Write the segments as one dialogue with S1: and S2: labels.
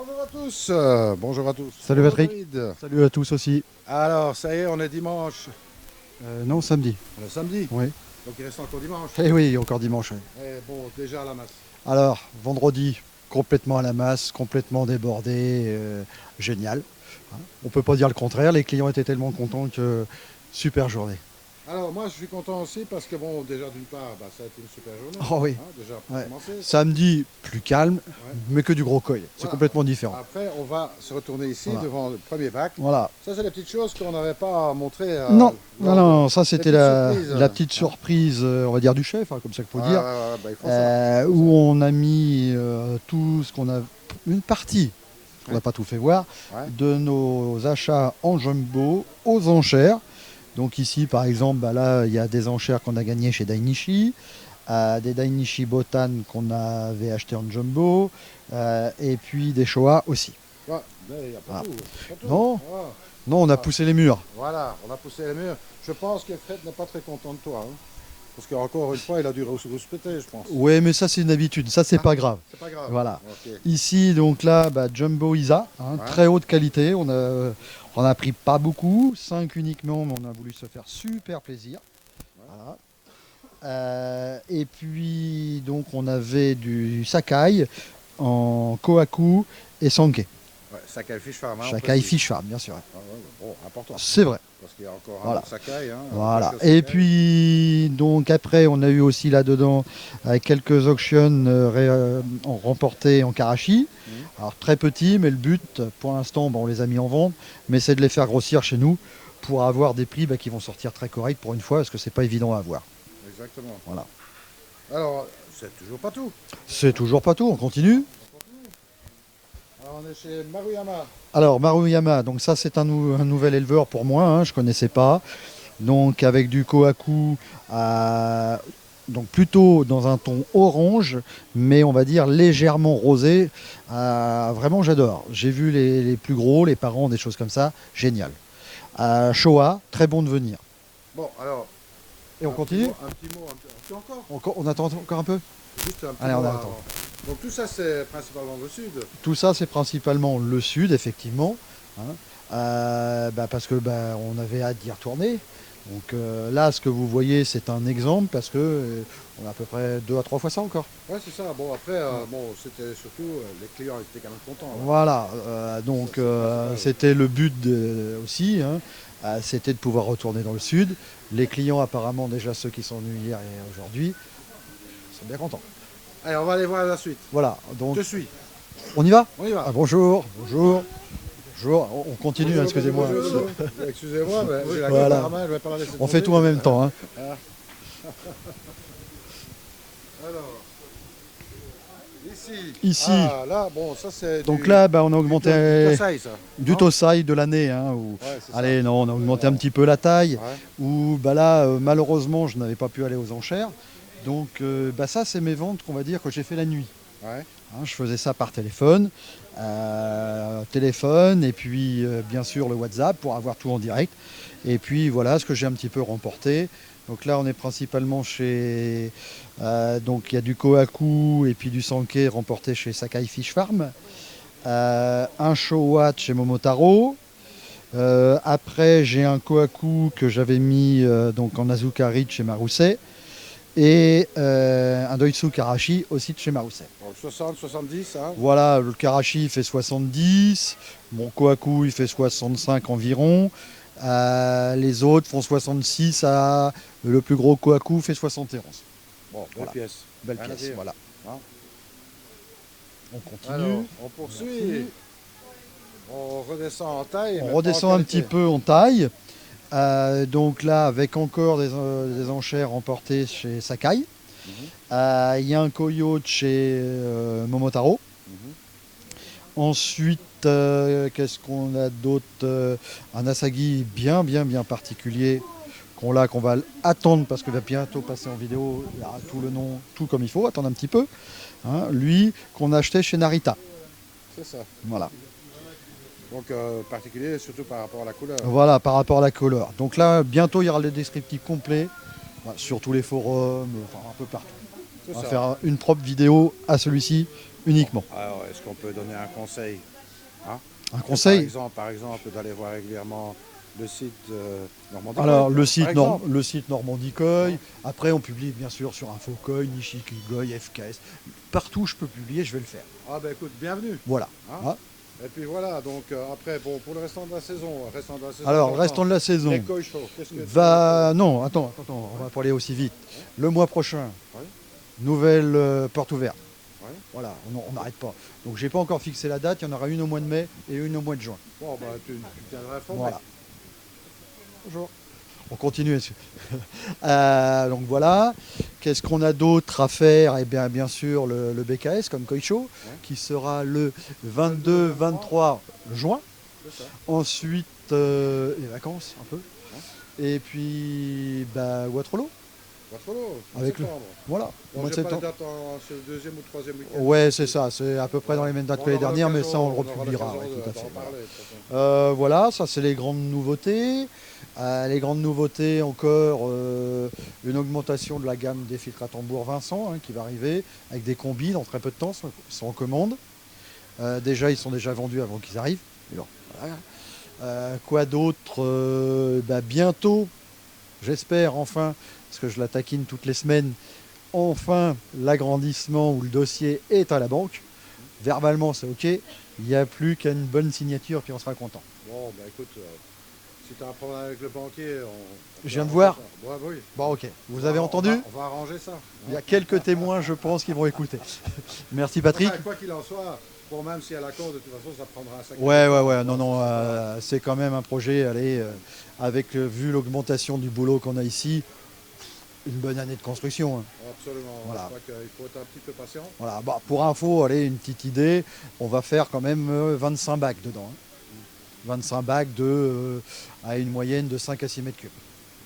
S1: Bonjour à tous, bonjour à tous.
S2: Salut
S1: Bonjour
S2: Patrick.
S1: David.
S2: Salut à tous aussi.
S1: Alors, ça y est, on est dimanche.
S2: Non, samedi.
S1: On est samedi,
S2: Oui.
S1: donc il reste encore dimanche.
S2: Eh oui, encore dimanche. Oui.
S1: Eh, bon, déjà à la masse.
S2: Alors, vendredi, complètement à la masse, complètement débordé, génial. Hein, on peut pas dire le contraire, les clients étaient tellement contents que super journée.
S1: Alors, moi, je suis content aussi parce que, bon, déjà d'une part, bah, ça a été une super journée.
S2: Oh oui.
S1: Déjà pour
S2: Ouais.
S1: commencer.
S2: Samedi, plus calme,
S1: Ouais.
S2: mais que du gros coil. C'est
S1: Voilà.
S2: complètement différent.
S1: Après, on va se retourner ici
S2: Voilà.
S1: devant le premier bac.
S2: Voilà.
S1: Ça, c'est les petites choses qu'on n'avait pas montrées.
S2: Non,
S1: lors
S2: non,
S1: de-
S2: ça
S1: les
S2: c'était
S1: petites surprises,
S2: la petite
S1: hein.
S2: surprise, on va dire, du chef, hein, comme ça qu'il faut
S1: Ouais,
S2: dire,
S1: ouais, ouais, bah, il faut ça.
S2: où on a mis tout ce qu'on a, une partie, on n'a
S1: Ouais.
S2: pas tout fait voir,
S1: Ouais.
S2: de nos achats en jumbo aux enchères. Donc ici, par exemple, bah là, il y a des enchères qu'on a gagnées chez Dainichi, des Dainichi Botan qu'on avait acheté en jumbo, et puis des Showa aussi.
S1: Ouais, mais il n'y a pas
S2: Ah.
S1: tout. Pas tout.
S2: Non,
S1: Voilà.
S2: non, on a
S1: Ah.
S2: poussé les murs.
S1: Voilà, on a poussé les murs. Je pense que Fred n'est pas très content de toi. Hein. Parce qu'encore une fois, il a dû rouspéter, je pense.
S2: Ouais, mais ça c'est une habitude, ça c'est
S1: Ah.
S2: pas grave.
S1: C'est pas grave.
S2: Voilà.
S1: Ok.
S2: Ici, donc là, bah, Jumbo Isa, hein,
S1: Ouais.
S2: très haute qualité. On a pris pas beaucoup, 5 uniquement, mais on a voulu se faire super plaisir. Voilà. Et puis, donc, on avait du Sakai en Kohaku et Sankei.
S1: Ouais, Sakai Fish Farm. Hein, on
S2: Sakai
S1: précise.
S2: Fish Farm, bien sûr.
S1: Ah ouais, bon, important.
S2: C'est vrai.
S1: Parce qu'il y a encore
S2: Voilà.
S1: un autre Sakai. Hein,
S2: Voilà.
S1: quelques
S2: Et
S1: Sakai.
S2: puis, donc après, on a eu aussi là-dedans quelques auctions remportées en Karachi.
S1: Mhm.
S2: Alors très petits, mais le but, pour l'instant, on les a mis en vente, mais c'est de les faire grossir chez nous pour avoir des prix qui vont sortir très corrects pour une fois, parce que c'est pas évident à avoir.
S1: Exactement.
S2: Voilà.
S1: Alors, c'est toujours pas tout.
S2: C'est toujours pas tout, on continue.
S1: Alors, on est chez Maruyama.
S2: Alors Maruyama, donc ça c'est un nouvel éleveur pour moi, hein, je connaissais pas. Donc avec du Kohaku, donc plutôt dans un ton orange, mais on va dire légèrement rosé. Vraiment j'adore. J'ai vu les plus gros, les parents, des choses comme ça, génial. Showa, très bon de venir.
S1: Bon, alors.
S2: Et on continue
S1: Un petit mot, un petit encore.
S2: On attend encore un peu.
S1: Juste un petit
S2: Allez,
S1: mot
S2: on
S1: avant.
S2: attend.
S1: Donc, tout ça, c'est principalement le sud.
S2: Tout ça c'est principalement le sud, effectivement. Hein. Parce que on avait hâte d'y retourner. Donc là, ce que vous voyez, c'est un exemple parce que on a à peu près 2 à 3 fois ça encore.
S1: Ouais, c'est ça. Bon, après, bon, c'était surtout, les clients étaient quand même contents. Là.
S2: Voilà, donc
S1: Ça, c'est principal.
S2: c'était le but aussi, hein, c'était de pouvoir retourner dans le sud. Les clients, apparemment, déjà ceux qui sont venus hier et aujourd'hui, sont bien contents.
S1: Allez, on va aller voir la suite.
S2: Voilà, donc
S1: Je suis.
S2: on y va.
S1: On y va.
S2: Bonjour, bonjour, bonjour, on continue, hein,
S1: Bonjour,
S2: excusez-moi.
S1: bonjour. Excusez-moi, mais j'ai la
S2: Voilà.
S1: caméra à main, je vais pas la laisser
S2: On fait
S1: tomber.
S2: tout en même temps. Hein.
S1: Alors, ici.
S2: Ici.
S1: Ah, là, bon, ça c'est.
S2: Donc là, on a augmenté
S1: Du Tosai, ça.
S2: du
S1: Non
S2: Tosai de l'année. Hein,
S1: Ouais, c'est
S2: allez, non, on a augmenté un petit peu la taille.
S1: ça. Ouais.
S2: Où là, malheureusement, je n'avais pas pu aller aux enchères. Donc ça, c'est mes ventes qu'on va dire que j'ai fait la nuit.
S1: Ouais.
S2: Hein, je faisais ça par téléphone, et puis bien sûr le WhatsApp pour avoir tout en direct. Et puis voilà ce que j'ai un petit peu remporté. Donc là, on est principalement chez... donc il y a du Kohaku et puis du Sankei remporté chez Sakai Fish Farm. Un Showa chez Momotaro. Après, j'ai un Kohaku que j'avais mis donc en Azukari de chez Marusei. Et un Doitsu Karashi aussi de chez Marusei.
S1: Donc 60, 70, hein.
S2: Voilà, le Karashi il fait 70, mon Kohaku il fait 65 environ, les autres font 66, le plus gros Kohaku fait 71.
S1: Bon, belle
S2: Voilà.
S1: pièce.
S2: Belle
S1: Rien à
S2: pièce,
S1: dire.
S2: voilà.
S1: Hein.
S2: On continue.
S1: Alors, on poursuit. On redescend en taille. mais
S2: On
S1: pas
S2: redescend
S1: en
S2: un
S1: qualité.
S2: petit peu en taille. Donc là, avec encore des enchères remportées chez Sakai.
S1: Mhm,
S2: Il y a un Koyo de chez Momotaro.
S1: mhm.
S2: Ensuite, qu'est-ce qu'on a d'autre? Un Asagi bien particulier qu'on va attendre parce qu'il va bientôt passer en vidéo. Il y aura tout le nom, tout comme il faut, attendre un petit peu. Hein, lui, qu'on a acheté chez Narita.
S1: C'est ça.
S2: Voilà.
S1: Donc, particulier surtout par rapport à la couleur.
S2: Voilà, par rapport à la couleur. Donc là, bientôt, il y aura le descriptif complet sur tous les forums, enfin un peu partout.
S1: C'est
S2: On va
S1: ça.
S2: faire une propre vidéo à celui-ci uniquement.
S1: Alors, est-ce qu'on peut donner un conseil, hein?
S2: Un conseil?
S1: Par exemple, d'aller voir régulièrement le site Normandie
S2: Alors,
S1: Coy, par exemple.
S2: le site Normandie Coy. Après, on publie bien sûr sur Infocoy, Nishikigoy, FKS. Partout où je peux publier, je vais le faire.
S1: Ah ben écoute, bienvenue.
S2: Voilà.
S1: Hein.
S2: Ah.
S1: Et puis voilà, donc après, bon, pour le restant de la saison,
S2: Alors, le restant de la saison
S1: les Coy Show, qu'est-ce que
S2: va... Non, attends, on va pas aller aussi vite. Le mois prochain,
S1: Ouais.
S2: nouvelle porte ouverte.
S1: Ouais.
S2: Voilà, on n'arrête pas. Donc, j'ai pas encore fixé la date. Il y en aura une au mois de mai et une au mois de juin.
S1: Bon, bah tu tiendras informé.
S2: Voilà. Bonjour. On continue. Donc voilà. Qu'est-ce qu'on a d'autre à faire? Eh bien sûr, le BKS comme Koi Show, qui sera le 22-23 juin.
S1: C'est ça.
S2: Ensuite, les vacances un peu. Et puis, Waterloo.
S1: Waterloo, en
S2: Avec
S1: septembre.
S2: Voilà.
S1: Bon,
S2: mois de
S1: j'ai pas les
S2: septembre.
S1: dates c'est le deuxième ou le troisième week-end.
S2: Ouais, c'est ça. C'est à peu près dans les mêmes dates que les dernières, mais ça, on le republiera.
S1: republiera.
S2: Ouais, tout à fait. Voilà, ça, c'est les grandes nouveautés. Les grandes nouveautés, encore une augmentation de la gamme des filtres à tambour Vincent qui va arriver avec des combis dans très peu de temps, ils sont en commande. Déjà, ils sont déjà vendus avant qu'ils arrivent. Alors, voilà. Quoi d'autre? Bientôt, j'espère enfin, parce que je la taquine toutes les semaines, enfin l'agrandissement où le dossier est à la banque. Verbalement, c'est OK. Il n'y a plus qu'à une bonne signature, puis on sera content.
S1: Bon, bah écoute, si tu as un problème avec le banquier,
S2: Je viens de voir.
S1: Ouais, oui.
S2: Bon, OK. Vous avez entendu?
S1: On va arranger ça.
S2: Il y a quelques témoins, je pense, qui vont écouter. Merci Patrick.
S1: Enfin, quoi qu'il en soit, bon, même si à la cour, de toute façon, ça prendra un sacré
S2: Ouais. Non, c'est quand même un projet, allez, avec, vu l'augmentation du boulot qu'on a ici, une bonne année de construction.
S1: Absolument.
S2: Voilà.
S1: Je crois qu'il faut être un petit peu patient.
S2: Voilà. Pour info, allez, une petite idée, on va faire quand même 25 bacs dedans. 25 bacs à une moyenne de 5 à 6 mètres cubes.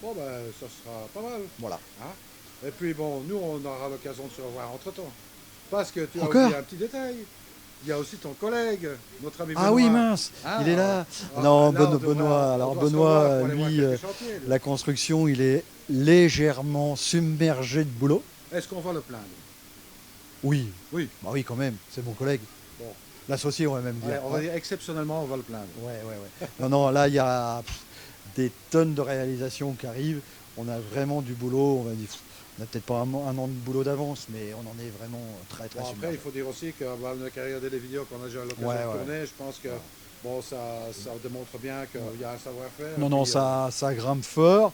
S1: Bon, ben, ça sera pas mal.
S2: Voilà.
S1: Hein. Et puis, bon, nous, on aura l'occasion de se revoir entre-temps. Parce que tu as
S2: Encore
S1: oublié un petit détail. Il y a aussi ton collègue, notre ami Benoît.
S2: Ah oui, mince, il est là. Non, Benoît, alors Benoît, lui, la construction, il est légèrement submergé de boulot.
S1: Est-ce qu'on va le plaindre?
S2: Oui.
S1: Oui.
S2: Bah oui, quand même, c'est mon collègue.
S1: Bon.
S2: L'associé, on va même dire.
S1: Ouais, on va dire exceptionnellement, on va le plaindre.
S2: Ouais. Non, là, il y a des tonnes de réalisations qui arrivent. On a vraiment du boulot. On n'a peut-être pas un an de boulot d'avance, mais on en est vraiment très
S1: Bon,
S2: submergé.
S1: après, il faut dire aussi que la carrière des vidéos qu'on a déjà eu l'occasion de tourner, je pense que bon, ça démontre bien qu'il y a un savoir-faire.
S2: Non, ça grimpe fort.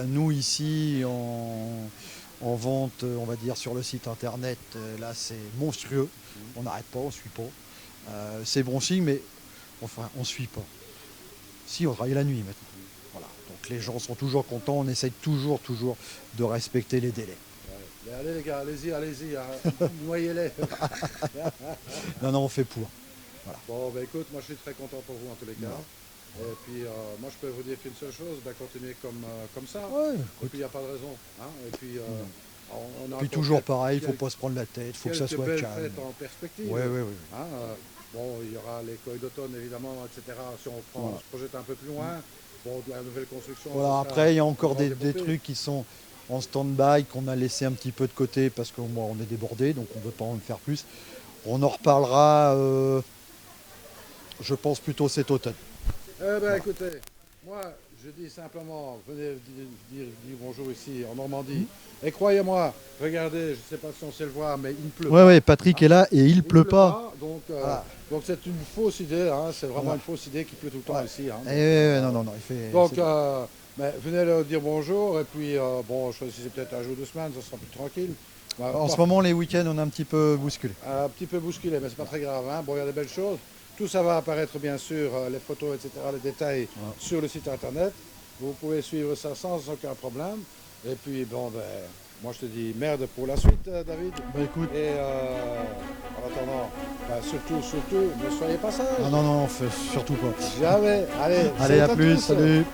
S2: Nous, ici, en vente, on va dire, sur le site internet, là, c'est monstrueux. On n'arrête pas, on ne suit pas. C'est bon signe, mais enfin, on ne suit pas. Si, on travaille la nuit maintenant. Voilà. Donc les gens sont toujours contents, on essaye toujours de respecter les délais.
S1: Ouais. Allez les gars, allez-y, noyez-les.
S2: Non, on fait pour. Voilà.
S1: Bon, ben écoute, moi je suis très content pour vous en tous les cas. Voilà. Et puis, moi je peux vous dire qu'une seule chose, continuez comme ça.
S2: Ouais,
S1: et puis, il n'y a pas de raison. Hein. Et puis, on a
S2: puis toujours pareil, il ne faut pas se prendre la tête, il faut que ça soit calme.
S1: En perspective.
S2: Oui.
S1: Hein, bon, il y aura les Coy d'automne évidemment, etc. Si on se projette un peu plus loin, bon, de la nouvelle construction.
S2: Voilà, après, il y a encore des trucs qui sont en stand-by, qu'on a laissé un petit peu de côté parce qu'on est débordé, donc on ne veut pas en faire plus. On en reparlera, je pense, plutôt cet automne.
S1: Écoutez, moi, je dis simplement, venez dire bonjour ici en Normandie. Et croyez-moi, regardez, je ne sais pas si on sait le voir, mais il pleut.
S2: Oui, Patrick est là et il pleut pas.
S1: Donc c'est une fausse idée, c'est vraiment une fausse idée qu'il pleut tout le temps ici.
S2: Non, il fait...
S1: Donc, venez leur dire bonjour et puis, choisissez peut-être un jour de semaine, ça sera plus tranquille.
S2: En ce moment, les week-ends, on est un petit peu bousculé.
S1: Un petit peu bousculé, mais c'est pas très grave. Bon, il y a des belles choses. Tout ça va apparaître bien sûr, les photos, etc., les détails sur le site internet. Vous pouvez suivre ça sans aucun problème. Et puis, moi je te dis merde pour la suite, David.
S2: Écoute.
S1: Et en attendant, surtout, ne soyez pas sage.
S2: Non, surtout pas.
S1: Jamais. Allez,
S2: à plus, salut.